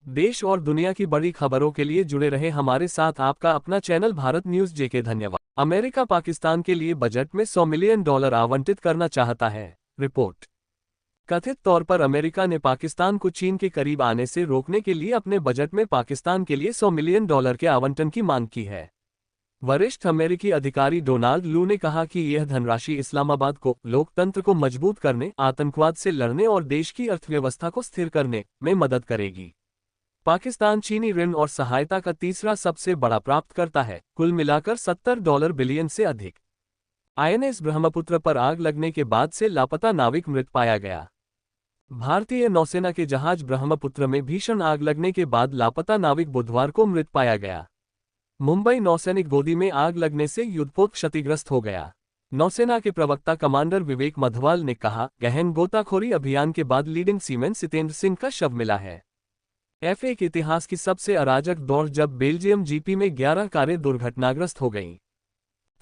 देश और दुनिया की बड़ी खबरों के लिए जुड़े रहे हमारे साथ आपका अपना चैनल भारत न्यूज जेके। धन्यवाद। अमेरिका पाकिस्तान के लिए बजट में $100 मिलियन आवंटित करना चाहता है। रिपोर्ट। कथित तौर पर अमेरिका ने पाकिस्तान को चीन के करीब आने से रोकने के लिए अपने बजट में पाकिस्तान के लिए $100 मिलियन के आवंटन की मांग की है। वरिष्ठ अमेरिकी अधिकारी डोनाल्ड लू ने कहा कि यह धनराशि इस्लामाबाद को लोकतंत्र को मजबूत करने, आतंकवाद से लड़ने और देश की अर्थव्यवस्था को स्थिर करने में मदद करेगी। पाकिस्तान चीनी ऋण और सहायता का तीसरा सबसे बड़ा प्राप्तकर्ता है, कुल मिलाकर $70 बिलियन से अधिक। आईएनएस ब्रह्मपुत्र पर आग लगने के बाद से लापता नाविक मृत पाया गया। भारतीय नौसेना के जहाज ब्रह्मपुत्र में भीषण आग लगने के बाद लापता नाविक बुधवार को मृत पाया गया। मुंबई नौसैनिक गोदी में आग लगने से युद्धपोत क्षतिग्रस्त हो गया। नौसेना के प्रवक्ता कमांडर विवेक मधवाल ने कहा, गहन गोताखोरी अभियान के बाद लीडिंग सीमैन सितेंद्र सिंह का शव मिला है। F1 के इतिहास की सबसे अराजक दौड़ जब बेल्जियम जीपी में 11 कारें दुर्घटनाग्रस्त हो गईं।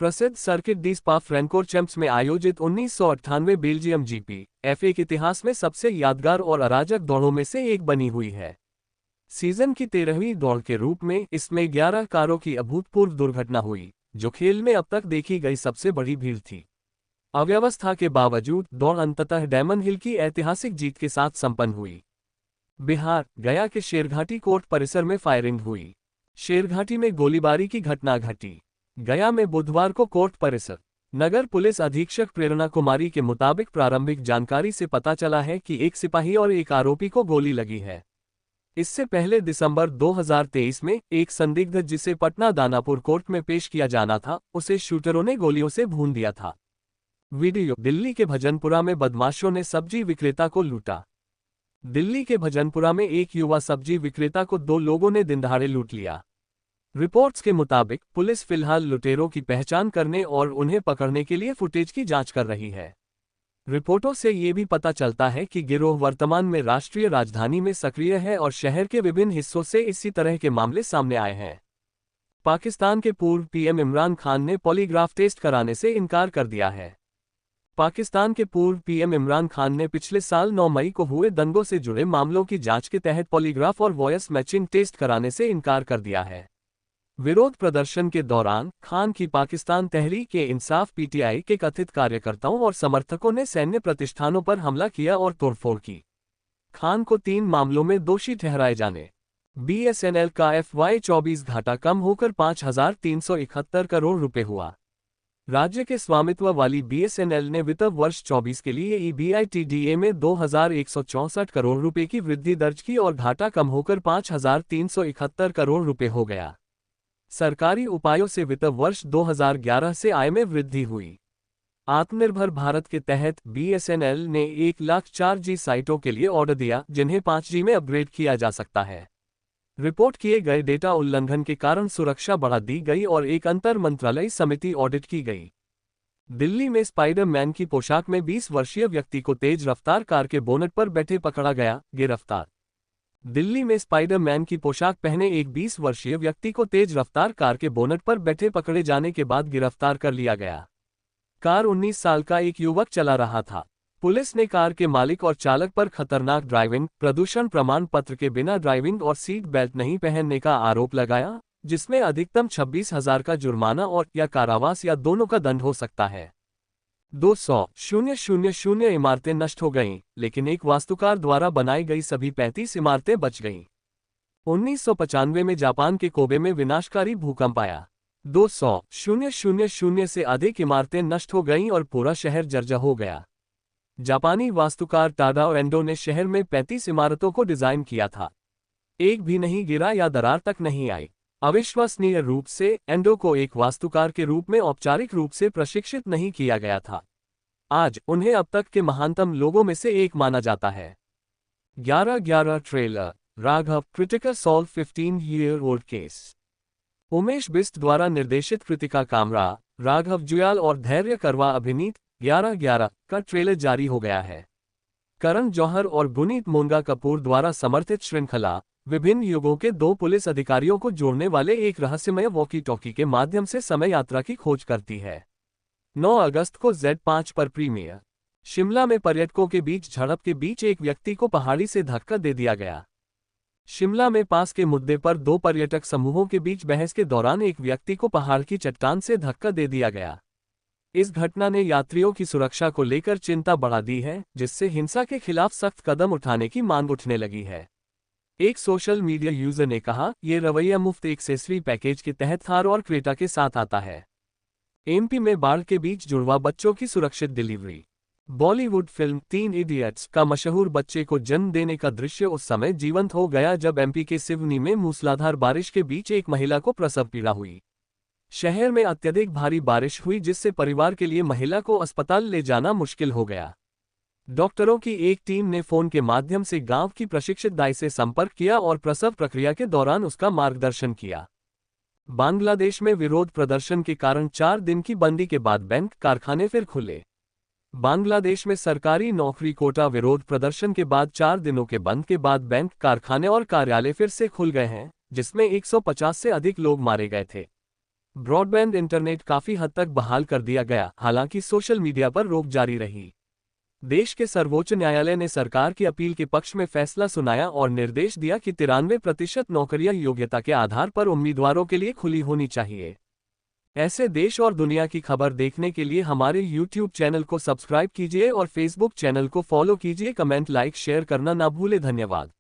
प्रसिद्ध सर्किट डी स्पा फ्रैंकोरचैम्प्स में आयोजित 1998 बेल्जियम जीपी F1 के इतिहास में सबसे यादगार और अराजक दौड़ों में से एक बनी हुई है। सीजन की 13वीं दौड़ के रूप में इसमें 11 कारों की अभूतपूर्व दुर्घटना हुई, जो खेल में अब तक देखी गई सबसे बड़ी भीड़ थी। अव्यवस्था के बावजूद दौड़ अंततः डेमन हिल की ऐतिहासिक जीत के साथ संपन्न हुई। बिहार, गया के शेरघाटी कोर्ट परिसर में फायरिंग हुई। शेरघाटी में गोलीबारी की घटना घटी। गया में बुधवार को कोर्ट परिसर। नगर पुलिस अधीक्षक प्रेरणा कुमारी के मुताबिक प्रारंभिक जानकारी से पता चला है कि एक सिपाही और एक आरोपी को गोली लगी है। इससे पहले दिसंबर 2023 में एक संदिग्ध जिसे पटना दानापुर कोर्ट में पेश किया जाना था, उसे शूटरों ने गोलियों से भून दिया था। वीडियो। दिल्ली के भजनपुरा में बदमाशों ने सब्जी विक्रेता को लूटा। दिल्ली के भजनपुरा में एक युवा सब्जी विक्रेता को 2 लोगों ने दिनदहाड़े लूट लिया। रिपोर्ट्स के मुताबिक पुलिस फिलहाल लुटेरों की पहचान करने और उन्हें पकड़ने के लिए फुटेज की जांच कर रही है। रिपोर्टों से ये भी पता चलता है कि गिरोह वर्तमान में राष्ट्रीय राजधानी में सक्रिय है और शहर के विभिन्न हिस्सों से इसी तरह के मामले सामने आए हैं। पाकिस्तान के पूर्व पीएम इमरान खान ने पॉलीग्राफ टेस्ट कराने से इनकार कर दिया है। पाकिस्तान के पूर्व पीएम इमरान खान ने पिछले साल 9 मई को हुए दंगों से जुड़े मामलों की जांच के तहत पॉलीग्राफ और वॉयस मैचिंग टेस्ट कराने से इनकार कर दिया है। विरोध प्रदर्शन के दौरान खान की पाकिस्तान तहरीक-ए-इंसाफ पीटीआई के कथित कार्यकर्ताओं और समर्थकों ने सैन्य प्रतिष्ठानों पर हमला किया और तोड़फोड़ की। खान को 3 मामलों में दोषी ठहराए जाने। बीएसएनएल का FY24 घाटा कम होकर 5,371 करोड़ रुपए हुआ। राज्य के स्वामित्व वाली बीएसएनएल ने वित्त वर्ष 24 के लिए EBITDA में 2,164 करोड़ रुपए की वृद्धि दर्ज की और घाटा कम होकर 5,371 करोड़ रुपए हो गया। सरकारी उपायों से वित्त वर्ष 2011 से आय में वृद्धि हुई। आत्मनिर्भर भारत के तहत बीएसएनएल ने 1,04,000 साइटों के लिए ऑर्डर दिया, जिन्हें 5G में अपग्रेड किया जा सकता है। रिपोर्ट किए गए डेटा उल्लंघन के कारण सुरक्षा बढ़ा दी गई और एक अंतर मंत्रालयी समिति ऑडिट की गई। दिल्ली में स्पाइडर-मैन की पोशाक में 20 वर्षीय व्यक्ति को तेज रफ्तार कार के बोनट पर बैठे पकड़ा गया, गिरफ्तार। दिल्ली में स्पाइडर-मैन की पोशाक पहने एक 20 वर्षीय व्यक्ति को तेज रफ्तार कार के बोनट पर बैठे पकड़े जाने के बाद गिरफ्तार कर लिया गया। कार 19 साल का एक युवक चला रहा था। पुलिस ने कार के मालिक और चालक पर खतरनाक ड्राइविंग, प्रदूषण प्रमाण पत्र के बिना ड्राइविंग और सीट बेल्ट नहीं पहनने का आरोप लगाया, जिसमें अधिकतम 26,000 का जुर्माना और या कारावास या दोनों का दंड हो सकता है। 200,000 इमारतें नष्ट हो गईं, लेकिन एक वास्तुकार द्वारा बनाई गई सभी 35 इमारतें बच गईं। 1995 में जापान के कोबे में विनाशकारी भूकंप आया। 200,000 से अधिक इमारतें नष्ट हो गईं और पूरा शहर जर्जर हो गया। जापानी वास्तुकार टाडाओ एंडो ने शहर में 35 इमारतों को डिजाइन किया था। एक भी नहीं गिरा या दरार तक नहीं आई। अविश्वसनीय रूप से एंडो को एक वास्तुकार के रूप में औपचारिक रूप से प्रशिक्षित नहीं किया गया था। आज उन्हें अब तक के महानतम लोगों में से एक माना जाता है। 11/11 trailer. Raghav critical solve 15-year-old case. Umesh Bisht द्वारा निर्देशित कृतिका कामरा, राघव जुयाल और धैर्य करवा अभिनीत 11/11 का ट्रेलर जारी हो गया है। करण जौहर और गुनीत मोंगा कपूर द्वारा समर्थित श्रृंखला विभिन्न युगों के 2 पुलिस अधिकारियों को जोड़ने वाले एक रहस्यमय वॉकी टॉकी के माध्यम से समय यात्रा की खोज करती है। 9 अगस्त को Z5 पर प्रीमियर। शिमला में पर्यटकों के बीच झड़प के बीच एक व्यक्ति को पहाड़ी से धक्का दे दिया गया। शिमला में पास के मुद्दे पर दो पर्यटक समूहों के बीच बहस के दौरान एक व्यक्ति को पहाड़ की चट्टान से धक्का दे दिया गया। इस घटना ने यात्रियों की सुरक्षा को लेकर चिंता बढ़ा दी है, जिससे हिंसा के खिलाफ सख्त कदम उठाने की मांग उठने लगी है। एक सोशल मीडिया यूजर ने कहा, ये रवैया मुफ्त एक्सेसरी पैकेज के तहत थार और क्रेटा के साथ आता है। एमपी में बाढ़ के बीच जुड़वा बच्चों की सुरक्षित डिलीवरी। बॉलीवुड फिल्म 3 इडियट्स का मशहूर बच्चे को जन्म देने का दृश्य उस समय जीवंत हो गया जब एमपी के सिवनी में मूसलाधार बारिश के बीच एक महिला को प्रसव पीड़ा हुई। शहर में अत्यधिक भारी बारिश हुई जिससे परिवार के लिए महिला को अस्पताल ले जाना मुश्किल हो गया। डॉक्टरों की एक टीम ने फोन के माध्यम से गांव की प्रशिक्षित दाई से संपर्क किया और प्रसव प्रक्रिया के दौरान उसका मार्गदर्शन किया। बांग्लादेश में विरोध प्रदर्शन के कारण 4 दिन की बंदी के बाद बैंक कारखाने फिर खुले। बांग्लादेश में सरकारी नौकरी कोटा विरोध प्रदर्शन के बाद 4 दिनों के बंद के बाद बैंक कारखाने और कार्यालय फिर से खुल गए हैं, जिसमें 150 से अधिक लोग मारे गए थे। ब्रॉडबैंड इंटरनेट काफी हद तक बहाल कर दिया गया, हालांकि सोशल मीडिया पर रोक जारी रही। देश के सर्वोच्च न्यायालय ने सरकार की अपील के पक्ष में फैसला सुनाया और निर्देश दिया कि 93% नौकरियां योग्यता के आधार पर उम्मीदवारों के लिए खुली होनी चाहिए। ऐसे देश और दुनिया की खबर देखने के लिए हमारे YouTube चैनल को सब्सक्राइब कीजिए और Facebook चैनल को फॉलो कीजिए। कमेंट, लाइक, शेयर करना ना भूलें। धन्यवाद।